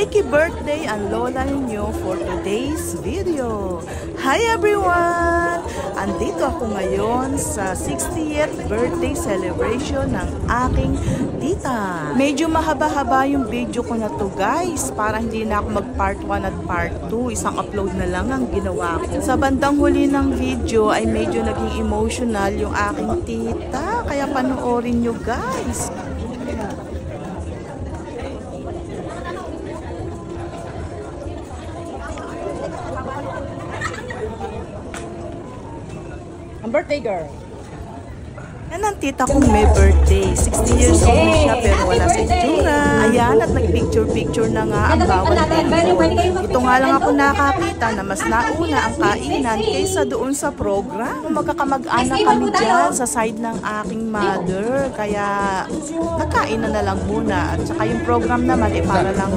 iki-birthday ang lola ninyo for today's video. Hi everyone! Andito ako ngayon sa 60th birthday celebration ng aking tita. Medyo mahaba-haba yung video ko na to guys, para hindi na ako mag part 1 at part 2. Isang upload na lang ang ginawa ko. Sa bandang huli ng video ay medyo naging emotional yung aking tita, kaya panoorin nyo guys. Ang birthday girl. Yan ang tita kong may birthday. 60 years old na siya pero wala sa itsura. Ayan, at nag-picture-picture na nga ang bawat member. Ito nga lang ako nakakita na mas nauna ang kainan kaysa doon sa program. Magkakamag-anak kami dyan sa side ng aking mother. Kaya nagkain na lang muna. At saka yung program naman para lang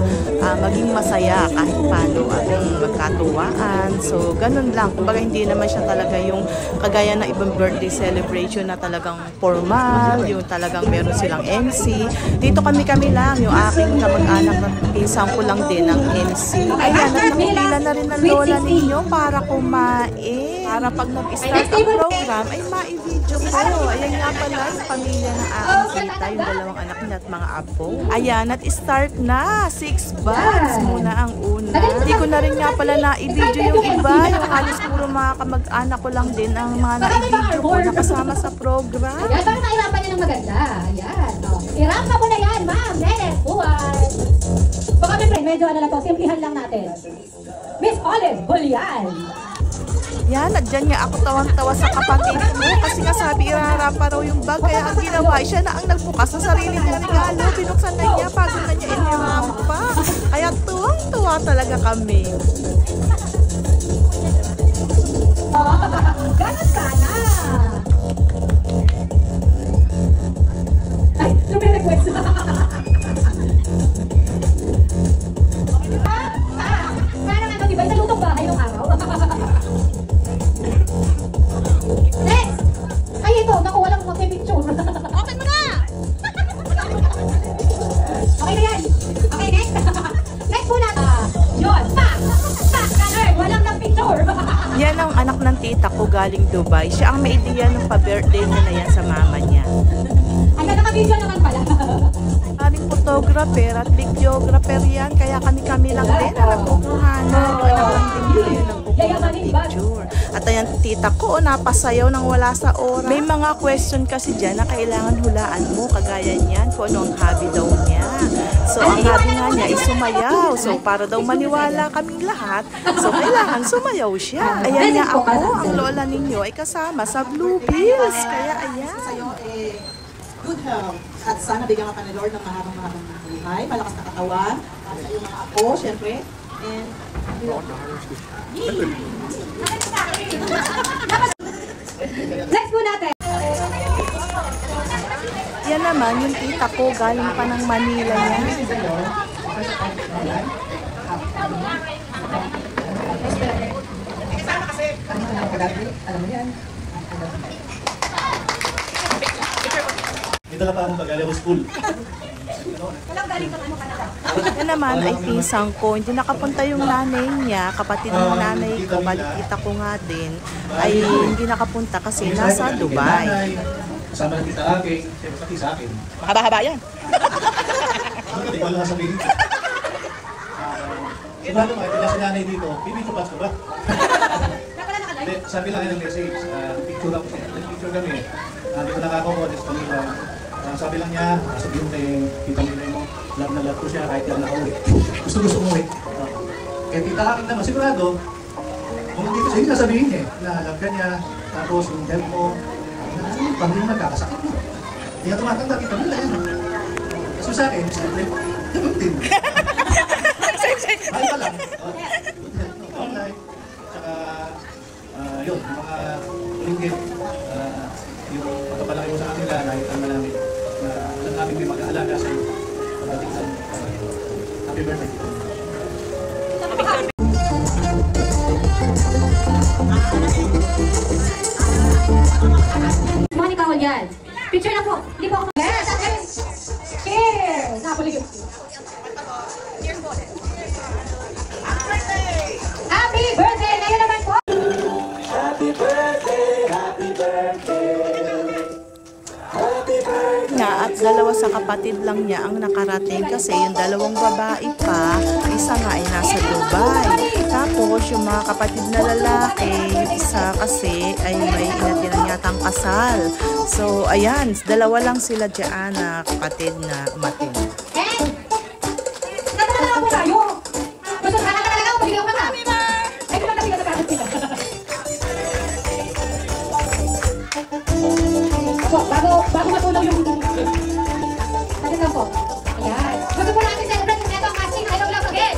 maging masaya kahit paano at magkatuwaan. So, ganun lang. Kumbaga hindi naman siya talaga yung kagaya ng ibang birthday celebration na talagang formal, yung talagang meron silang MC. Dito kami lang, yung aking kamag-anak na pinsang ko lang din ang MC. Ayan, at nakikila na rin ang lola ninyo para kumain. Para pag nag-start ang program, ay ma-video ko. Ayan nga pala yung pamilya ng aking tita, yung dalawang anak niya at mga apo. Ayan, at start na. 6 bands muna ang una. Hindi ko na rin nga pala na-video yung iba. Yung halos puro mga kamag-anak ko lang din ang mga na-video ko na kasama sa program. Ayan, parang nairapan niya ng maganda. Ayan. Irapan mo na yan, ma'am. Dennis, buwan. Baka may friend, medyo ano lang po, simplihan lang natin. Miss Olive Julian. Yan, at dyan nga ako tawang-tawa sa kapatid mo kasi nga sabi irarapa raw yung bag, kaya ang ginawa siya na ang nagbukas sa sarili niya regalo. Binuksan na niya, bago na niya inirampa. Kaya tuwang-tuwa talaga kami. Ganun ka na. Ay, lumirequest. Parang ano, diba? Nalutong bahay nung araw. Next! Ay, ito. Naku, walang mag-picture. Open mo na! Okay na yan. Okay, next. Next muna. Yun. Color. Walang na-picture. Yan ang anak ng tita ko galing Dubai. Siya ang may ideya ng pa-birthday niya na yan sa mama niya. Ay, naka-video naman pala. Aming photographer at videographer yan. Kaya kami lang din na nagkukuhanan. Anak lang din yun ang kukuha ng picture. At ayan, tita ko, napasayaw nang wala sa oras. May mga question kasi dyan na kailangan hulaan mo. Kagaya niyan, kung ano ang hobby daw niya. So, ang hobby nga niya ay sumayaw. So, para daw maniwala kaming lahat, so kailangan sumayaw siya. Ayan nga ako, ang lola ninyo ay kasama sa Blue Bills. Kaya ayan. Sa'yo good health. At sana bigyan ka pa ni Lord ng mahabang buhay, malakas na katawan, at sa iyong mga apo, syempre. And Next po natin. Yan naman, yung tita ko, galing pa ng Manila niya. alam mo yan. Dito na pa akong pag-alaw school. Walang galing kang ano Canada. Yan naman ay pinsang ko. Hindi nakapunta yung nanay niya, kapatid ng nanay ko, balikita ko nga din, ay hindi nakapunta kasi nasa Dubai. Kasama ng tita aking, siyempre pati sa akin. Mahaba-haba yan. Hindi ko lang sabihin. Sigurado mo, ito na si nanay dito, bibito pas ka ba? Sabi lang ng message, picture ako, picture kami. Hindi ko nakaka-modest kami ba. Sabi lang niya, sabihin kay tita Minay mo, love na love ko siya kahit lang nakauwi. Gusto umuwi. Kaya tita aking naman, sigurado, kung dito siya, hindi sasabihin niya na love ka niya, tapos yung health mo, pag hindi magkakasakit mo. Hindi ka tumatanda, tita Minay yan. So sa akin, siyempre, ganun din. Ay pa lang. Tsaka, yun, mga inggit, yung pagkapalaki mo sa kanila, nakita namin na alam namin may mag-aalaga sa iyo. Pagdating sa happy birthday. Monica Julian. Picture na po. Hindi po ako. Cheers! Cheers! Cheers! Cheers! dalawa sa kapatid lang niya ang nakarating kasi yung dalawang babae pa, isa nga ay nasa Dubai. Tapos yung mga kapatid na lalaki, yung isa kasi ay may inatinan yatang kasal. So ayan, dalawa lang sila dyan na kapatid na umatin. Natalaga mo tayo! Gusto ka na talaga ako, pagiging ka na! Ay, kumanda sila sa kanan sila. Ako, bago matulaw yung... Sabi ka po. Ayan. Gusto po natin celebrate kung ito ang casting. I don't love again.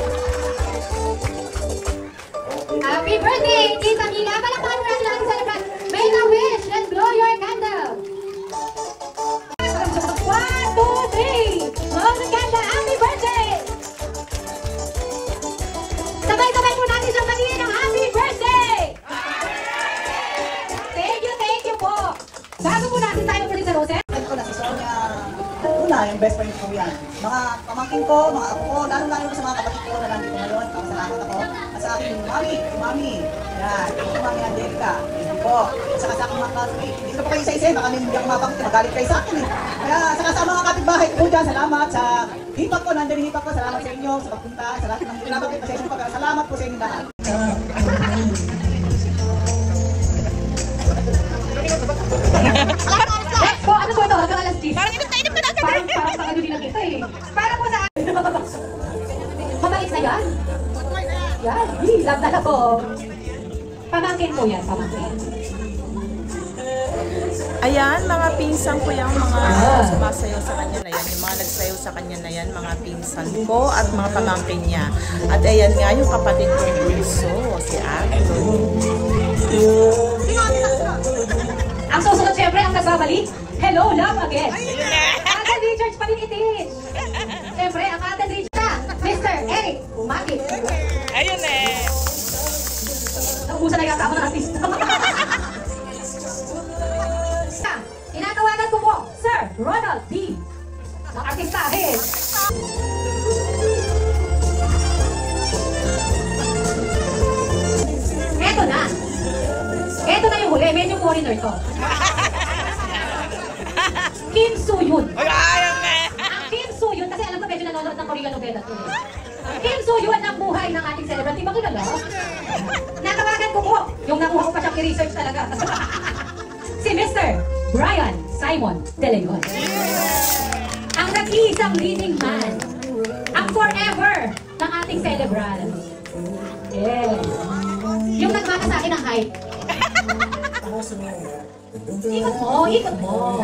Happy birthday, Tita Mila! Palakpakan mo natin natin celebrate. Make a wish and blow your candle. 1, 2, 3! Blow the candle! Happy birthday! Sabay-sabay po natin siyang batiin ng happy birthday! Thank you po! Bago po natin tayo ulit sa Roses. Ito na si Sonia. Una, yung best friend ko yan. Mga pamangkin ko, mga apo ko, lalo-lalo ko sa mga kapatid ko na nandito ngayon. Salamat ako. At sa aking mami. Yan, yung mami Angelica. Hindi po. At saka sa aking mga classmate. Hindi ko pa kayo isa-isa, baka hindi ako mapakit. Magalit kayo sa akin eh. Kaya saka sa mga kapitbahay ko dyan, salamat sa hipag ko. Nandiyan yung hipag ko. Salamat sa inyo sa pagpunta. Sa lahat ng pinapakita sa inyo. Salamat po sa inyo lahat. Let's go! Ano po ito? Hanggang alas 10. Parang inip na natin. Parang sa ano din nakita eh. Parang po sa... Mabait na yan. Yan. Love na po. Pamangkin po yan. Pamangkin. Ayan, mga pinsan ko yung mga sumasayaw sa kanya na yan. Yung mga nagsayaw sa kanya na yan, mga pinsan ko at mga pamangkin niya. At ayan nga yung kapatid kong bunso, si Anthony. Ang susunod syempre ang nagbabalik. Hello, love again. Agan Richards pa din itin. Syempre, ang Agan Richards na, Mr. Eric Umaki. Ayun eh. Naubusan na yata ako ng artista. Tinatawagan ko po, Sir Ronald D. ng artistahin. Eto na. Eto na yung huli. Medyo foreigner to. Kim Soo-yoon. Ang Kim Soo-yoon, kasi alam ko medyo nanonood ng Korean novela to. Kim Soo-yoon ang buhay ng ating celebrity. Makilala? Natawagan ko po. Yung nakuha ko pa siyang i-research talaga. Si Mr. Brian Simon De Leon. Ang nag-iisang leading man. Ang forever ng ating celebrant. Yes. Yung nagmana sa akin ng height. Ikot mo.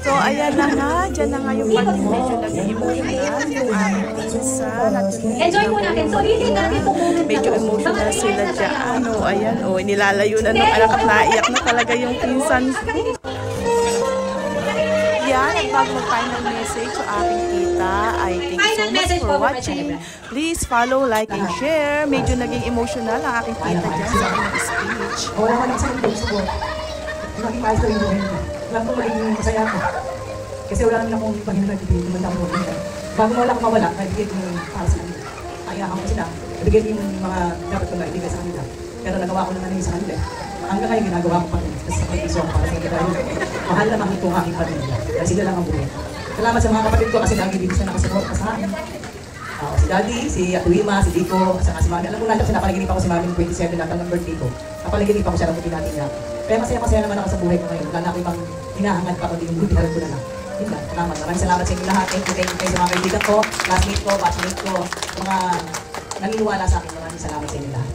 So ayan na nga, dyan na nga yung party medyo nag-emotional yung aming pinsan. Enjoy po natin. So, hindi natin pumunod na Medyo emotional sila dyan. O, ayan, o, nilalayo na ng anak at naiyak na talaga yung pinsan. Yan, at bago mag-final message sa aking tita, I thank you so much for watching. Please follow, like, and share. Medyo naging emotional ang aking tita dyan sa aking speech. Wala ka lang sa gusto ko. Maging maayos ko yung buhay ko. Alam ko magiging masaya ko. Kasi wala naman akong Panginoon na bibigyan naman ako. Bago wala akong mawala, naibigay ko yung para sa kanila. Kaya ako sila, nabigay ko yung mga dapat ko na ibigay sa kanila. Pero nagawa ko naman yung sa kanila. Hanggang ngayon ginagawa ko pa rin. Kasi sa pag-iso ako para sa kanila. Mahal naman ito ang aking pamilya. Dahil sila lang ang buhay. Salamat sa mga kapatid ko kasi lagi dito sila nakasupport sa akin. Si Daddy, si Atuima, si Dico, saka si Mami. Alam ko na siya, napalaginip ako si Mami ng 27 natal ng birthday ko. Napalaginip ako siya ng buti natin niya. Kaya masaya naman ako sa buhay ko ngayon. Wala na ako ibang hinahangad pa kundi yung buti ko na lang. Yun lang, salamat. Maraming salamat sa inyo lahat. Thank you sa mga kaibigan ko, classmate ko, batchmate ko, mga naniniwala sa akin. Maraming salamat sa inyo lahat.